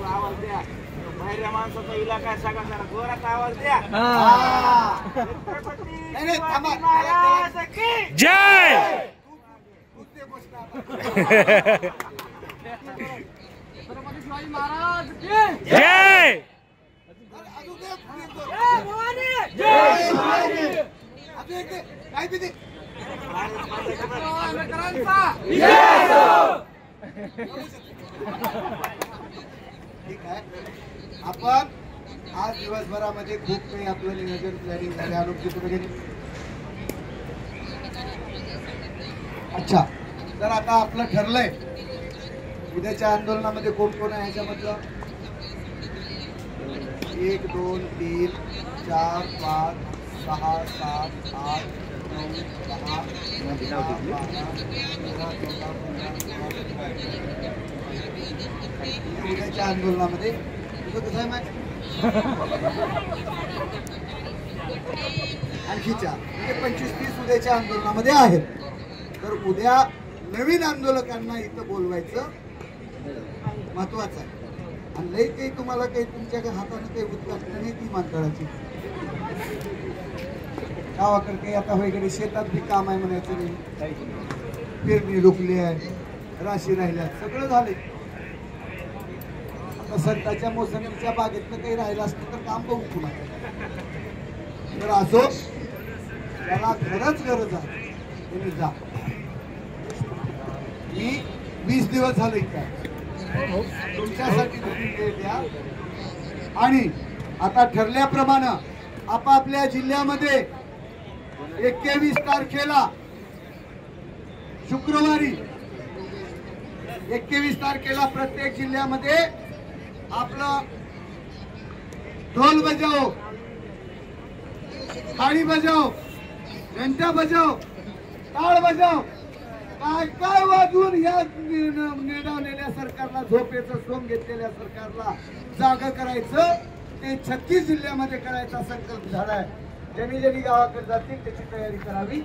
आवाज द्या. बाहेरच्या माणसाचा इलाका आहे सगळा, जरा जोरात आवाज द्या. छत्रपती महाराज की जय. छत्रपती शिवाजी महाराज की जय. जय भवानी. जय शिवाजी. काय बिदी ठीक आहे. आपण आज दिवसभरामध्ये खूप काही आपलं नियोजन प्लॅनिंग झाले. आरोग्य वगैरे. अच्छा, तर आता आपलं ठरलंय उद्याच्या आंदोलनामध्ये कोण कोण आहे ह्याच्यामधलं 1 2 3 4 5 6 7 8 9 10 उद्याच्या आंदोलनामध्ये तुझं कसं आहे माहिती आणखी 4 म्हणजे 25-30 उद्याच्या आंदोलनामध्ये आहेत. तर उद्या नवीन आंदोलकांना इथं बोलवायचं महत्वाचं आहे. आणि लई काही तुम्हाला काही तुमच्या हाताने काही उत्कष्ट नाही ती मंडळाची गावाकडे काही आता वगैरे शेतात बी काम आहे म्हणायचं नाही. पेरणी रोखली आहे, राशी राहिल्या, सगळं झाले. आता संतांच्या मोसंबीच्या बागेतनं काही राहिलं असतं तर काम बघू पुन्हा. तर असो, त्याला खरंच गरज आहे तुम्ही जा. मी 20 दिवस झाले इथं तुमच्यासाठी वेळ द्या. आणि आता ठरल्याप्रमाणे आपापल्या जिल्ह्यामध्ये 21 तारखेला शुक्रवारी 21 तारखेला प्रत्येक जिल्ह्यामध्ये आपलं ढोल बजाव, थाळी बजाव, घंटा बजाव, टाळ बजाव, काय काय वाजवून या निर्णवलेल्या सरकारला, झोपेचं सोंग घेतलेल्या सरकारला जागा करायचं. ते 36 जिल्ह्यामध्ये करायचा संकल्प झालाय. ज्यांनी ज्यांनी गावाकडे जातील त्याची तयारी करावी.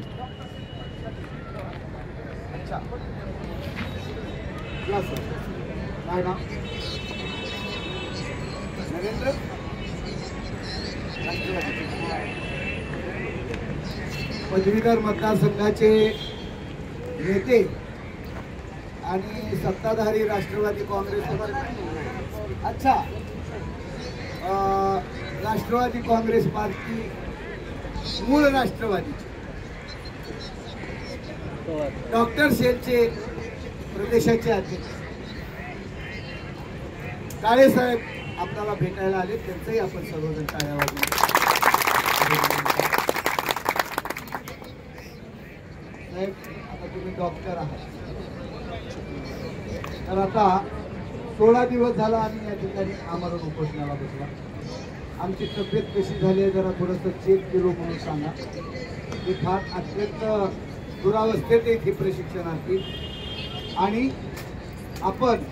अच्छा, काय नाव? नरेंद्र. पदवीधर मतदारसंघाचे नेते आणि सत्ताधारी राष्ट्रवादी काँग्रेस. अच्छा, राष्ट्रवादी काँग्रेस पार्टी मूळ राष्ट्रवादीचे डॉक्टर सेलचे प्रदेशाचे अध्यक्ष काळे साहेब आपल्याला भेटायला आले. त्यांचंही आपण सर्वजण टाळ्या वाजवू. साहेब, आता तुम्ही डॉक्टर आहात, तर आता 16 दिवस झाला आम्ही या ठिकाणी आमरण उपोषणाला बसला. आमची तब्येत कशी झाली आहे जरा थोडंसं चेक केलो म्हणून सांगा. हे फार अत्यंत दुरावस्थेत आहेत हे प्रशिक्षणार्थी. आणि आपण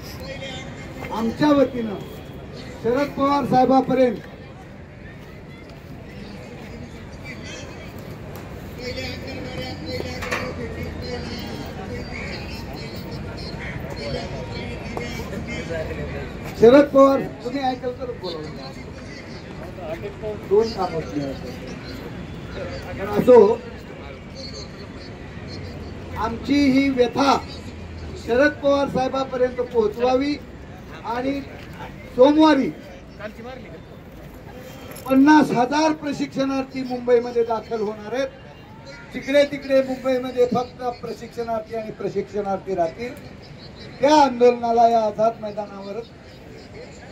आमच्या वतीनं शरद पवार साहेबांपर्यंत शरद पवार, तुम्ही ऐकल तर बोला. 2 काम असो, आमची ही व्यथा शरद पवार साहेबांपर्यंत पोहोचवावी. आणि सोमवारी 50,000 प्रशिक्षणार्थी मुंबईमध्ये दाखल होणार आहेत. जिकडे तिकडे मुंबईमध्ये फक्त प्रशिक्षणार्थी आणि प्रशिक्षणार्थी राहतील. त्या आंदोलनाला या आझाद मैदानावर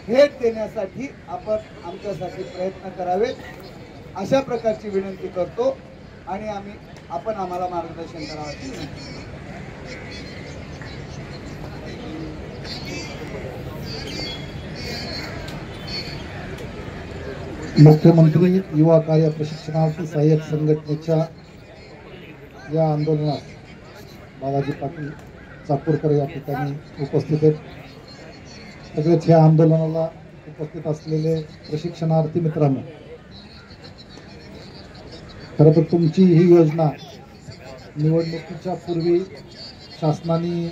भेट देण्यासाठी आपण आमच्यासाठी प्रयत्न करावे अशा प्रकारची विनंती करतो. आणि आपण आम्हाला मार्गदर्शन करावं. मुख्यमंत्री युवा कार्य प्रशिक्षणार्थी सहाय्यक संघटनेच्या या आंदोलनात बालाजी पाटील चाकूरकर या ठिकाणी उपस्थित आहेत. सगळेच या आंदोलनाला उपस्थित असलेले प्रशिक्षणार्थी मित्रांनो, खरं तर तुमची ही योजना निवडणुकीच्या पूर्वी शासनाने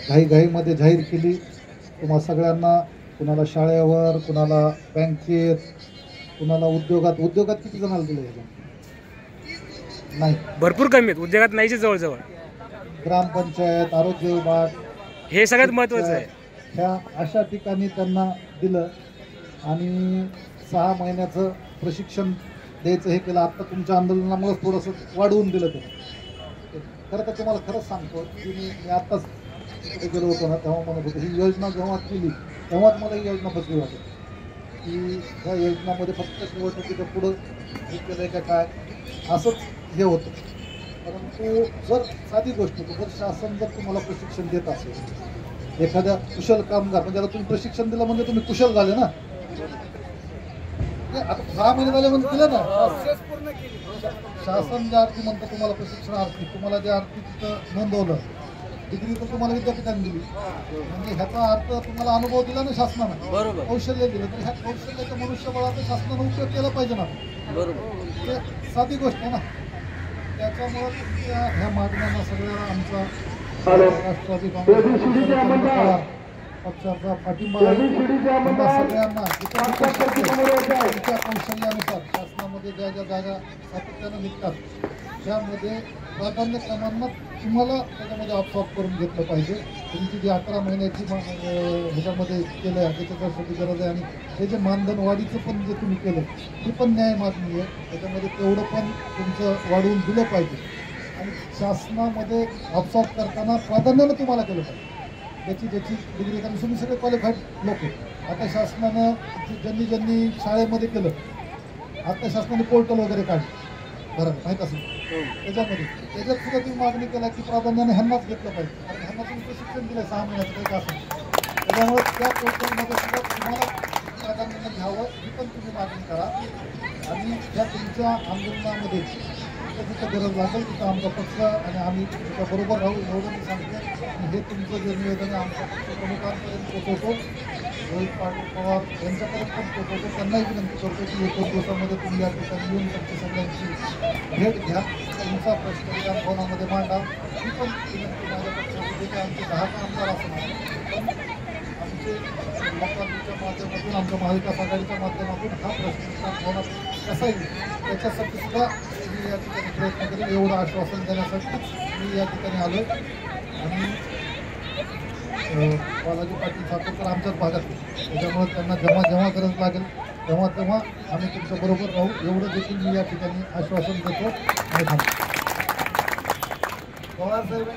घाईघाईमध्ये जाहीर केली. तुम्हा सगळ्यांना, कुणाला शाळेवर, कुणाला बँकेत, कुणाला उद्योगात किती जणांना दिलं ह्याच्यात? नाही. भरपूर कमी आहेत उद्योगात, नाहीचे जवळजवळ. ग्रामपंचायत, आरोग्य विभाग, हे सगळ्यात महत्त्वाचं आहे. ह्या अशा ठिकाणी त्यांना दिलं आणि 6 महिन्याचं प्रशिक्षण द्यायचं हे केलं. आत्ता तुमच्या आंदोलनामुळे थोडंसं वाढवून दिलं ते. खरं तर तुम्हाला खरंच सांगतो की मी आत्ताच तिकडे गेलो होतो ना, तेव्हा म्हणत होतो ही योजना जेव्हा केली तेव्हाच मला ही योजना बसली वाटत की ह्या योजनामध्ये फक्त निवडणुकीचं पुढं हे केलं आहे का काय, असंच हे होतं. परंतु जर साधी गोष्ट जर शासन जर तुम्हाला प्रशिक्षण देत असेल, एखाद्या कुशल कामगार म्हणजे आता तुम्ही प्रशिक्षण दिलं म्हणजे तुम्ही कुशल झाले ना. आता 6 महिने झाले म्हणजे दिलं ना. शासन ज्या अर्थी म्हणतं तुम्हाला प्रशिक्षणार्थी, तुम्हाला ज्या अर्थी तिथं नोंदवलं, डिग्री तर तुम्हाला विद्यापीठाने दिली, म्हणजे ह्याचा अर्थ तुम्हाला अनुभव दिला ना शासनानं, बरोबर, कौशल्य दिलं. तर ह्या कौशल्याच्या मनुष्यबळाचा शासनानं उपयोग केला पाहिजे ना, बरोबर. ते साधी गोष्ट आहे ना. त्याच्यामुळं तुमच्या ह्या मागण्यांना सगळ्या आमचा राष्ट्रवादी काँग्रेस पक्षाचा पाठिंबा आहे. सगळ्यांना तुमच्या कौशल्यानुसार शासनामध्ये ज्या ज्या जागा सातत्यानं निघतात त्यामध्ये प्राधान्यक्रमांना तुम्हाला त्याच्यामध्ये ऑब्झॉर्व करून घेतलं पाहिजे. तुमची जी 11 महिन्याची ह्याच्यामध्ये केलं आहे त्याच्यासाठी गरज आहे आणि हे जे मानधन वाढीचं पण जे तुम्ही केलं ती पण न्याय मागणी आहे. त्याच्यामध्ये तेवढं पण तुमचं वाढवून दिलं पाहिजे आणि शासनामध्ये ऑब्झॉर्व करताना प्राधान्यानं तुम्हाला केलं पाहिजे. ज्याची डिग्री कारण तुम्ही सगळे क्वालिफाईड लोक आहे. आता शासनानं ज्यांनी शाळेमध्ये केलं, आता शासनाने पोर्टल वगैरे काढलं, बरं माहीत असेल त्याच्यात सुद्धा तुम्ही मागणी केला की प्राधान्याने ह्यांनाच घेतलं पाहिजे, कारण ह्यांना तुम्ही प्रशिक्षण दिलं 6 महिन्याचं काही असेल. त्याच्यामुळे त्या पोर्टलमध्ये सुद्धा तुम्हाला प्राधान्याने घ्यावं ही पण तुम्ही मागणी करा आणि त्या तुमच्या आंदोलनामध्ये जिथं गरज लागेल तिथं आमचा पक्ष आणि आम्ही त्याच्याबरोबर राहू एवढं मी सांगतो. आणि हे तुमचं जे निवेदन आहे आमच्या पक्षप्रमुखांपर्यंत पोचवतो, रोहित पाटील पवार यांच्यापर्यंत पण पोचवतो. त्यांनाही विनंती करतो की 1 दिवसामध्ये तुम्ही या ठिकाणी येऊन तुमची सगळ्यांची भेट घ्या, तुमचा प्रश्न विधानभवनामध्ये मांडा. ही पण विनंती माझ्या पक्षाची जे काही आमचे 10 आमदार असणार पण आमचे लोकांच्या माध्यमातून आमच्या महाविकास आघाडीच्या माध्यमातून हा प्रश्न विधानभवनात कसा येईल त्याच्यासाठी सुद्धा मी या ठिकाणी प्रयत्न करेन. एवढं आश्वासन देण्यासाठीच मी या ठिकाणी आलो आणि बालाजी पाटील सातोरकर आमच्याच भागात त्याच्यामुळे त्यांना जेव्हा गरज लागेल तेव्हा आम्ही तुमच्याबरोबर राहू एवढं देखील मी या ठिकाणी आश्वासन देतो आणि थांबतो. पवार साहेब